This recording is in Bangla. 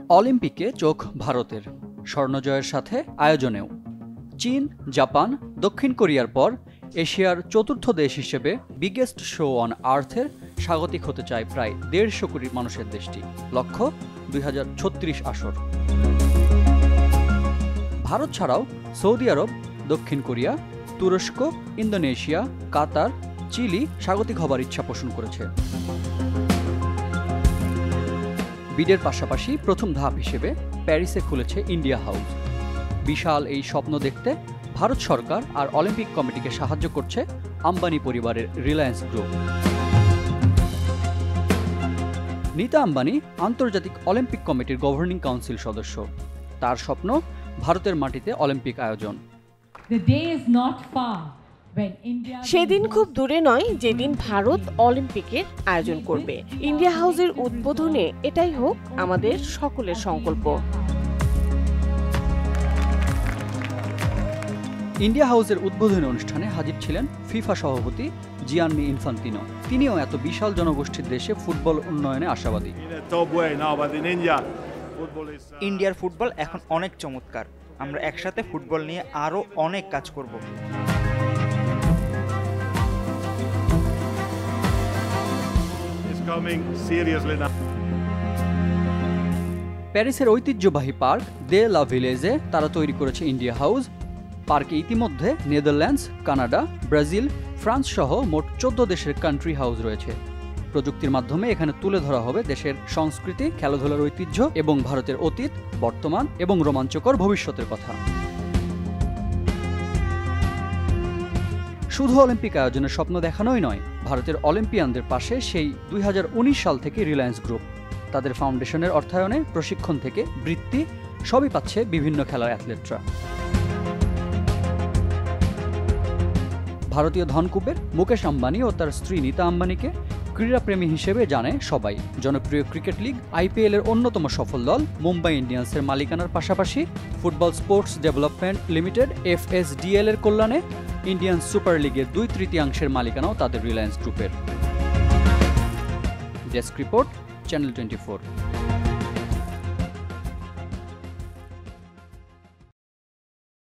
অলিম্পিকে চোখ ভারতের, স্বর্ণজয়ের সাথে আয়োজনেও। চীন, জাপান, দক্ষিণ কোরিয়ার পর এশিয়ার চতুর্থ দেশ হিসেবে বিগেস্ট শো অন আর্থের স্বাগতিক হতে চায় প্রায় 150 কোটি মানুষের দেশটি। লক্ষ্য 2036 আসর। ভারত ছাড়াও সৌদি আরব, দক্ষিণ কোরিয়া, তুরস্ক, ইন্দোনেশিয়া, কাতার, চিলি স্বাগতিক হবার ইচ্ছা পোষণ করেছে। বিডের পাশাপাশি প্রথম ধাপ হিসেবে প্যারিসে খুলেছে ইন্ডিয়া হাউস। বিশাল এই স্বপ্ন দেখতে ভারত সরকার আর অলিম্পিক কমিটিকে সাহায্য করছে আম্বানি পরিবারের রিলায়েন্স গ্রুপ। নীতা আম্বানি আন্তর্জাতিক অলিম্পিক কমিটির গভর্নিং কাউন্সিল সদস্য। তার স্বপ্ন ভারতের মাটিতে অলিম্পিক আয়োজন। সেদিন খুব দূরে নয় যেদিন ভারত অলিম্পিকের আয়োজন করবে। ইন্ডিয়া হাউসের উদ্বোধনে এটাই হোক আমাদের সকলের সংকল্প। ইন্ডিয়া হাউসের উদ্বোধনী অনুষ্ঠানে হাজির ছিলেন ফিফা সভাপতি জিয়ান্নি ইনফান্তিনো। তিনিও এত বিশাল জনগোষ্ঠীর দেশে ফুটবল উন্নয়নে আশাবাদী। ইন্ডিয়ার ফুটবল এখন অনেক চমৎকার। আমরা একসাথে ফুটবল নিয়ে আরো অনেক কাজ করব। প্যারিসের ঐতিহ্যবাহী পার্ক দে লা ভিলেজে তারা তৈরি করেছে ইন্ডিয়া হাউস। পার্কে ইতিমধ্যে নেদারল্যান্ডস, কানাডা, ব্রাজিল, ফ্রান্স সহ মোট 14 দেশের কান্ট্রি হাউস রয়েছে। প্রযুক্তির মাধ্যমে এখানে তুলে ধরা হবে দেশের সংস্কৃতি, খেলাধুলার ঐতিহ্য এবং ভারতের অতীত, বর্তমান এবং রোমাঞ্চকর ভবিষ্যতের কথা। শুধু অলিম্পিক আয়োজনের স্বপ্ন দেখানোই নয়, ভারতের অলিম্পিয়ানদের পাশে সেই 2019 সাল থেকে রিলায়েন্স গ্রুপ। তাদের ফাউন্ডেশনের অর্থায়নে প্রশিক্ষণ থেকে বৃত্তি সবই পাচ্ছে বিভিন্ন খেলার অ্যাথলেটরা। ভারতীয় ধনকুবের মুকেশ আম্বানি ও তার স্ত্রী নীতা আম্বানিকে ক্রীড়াপ্রেমী হিসেবে জানে সবাই। জনপ্রিয় ক্রিকেট লিগ IPL এর অন্যতম সফল দল মুম্বাই ইন্ডিয়ান্সের মালিকানার পাশাপাশি football sports development limited FSDL এর কল্যাণে ইন্ডিয়ান সুপার লিগের 2/3 মালিকানাও তাদের রিলায়েন্স গ্রুপের। Desk report, channel 24।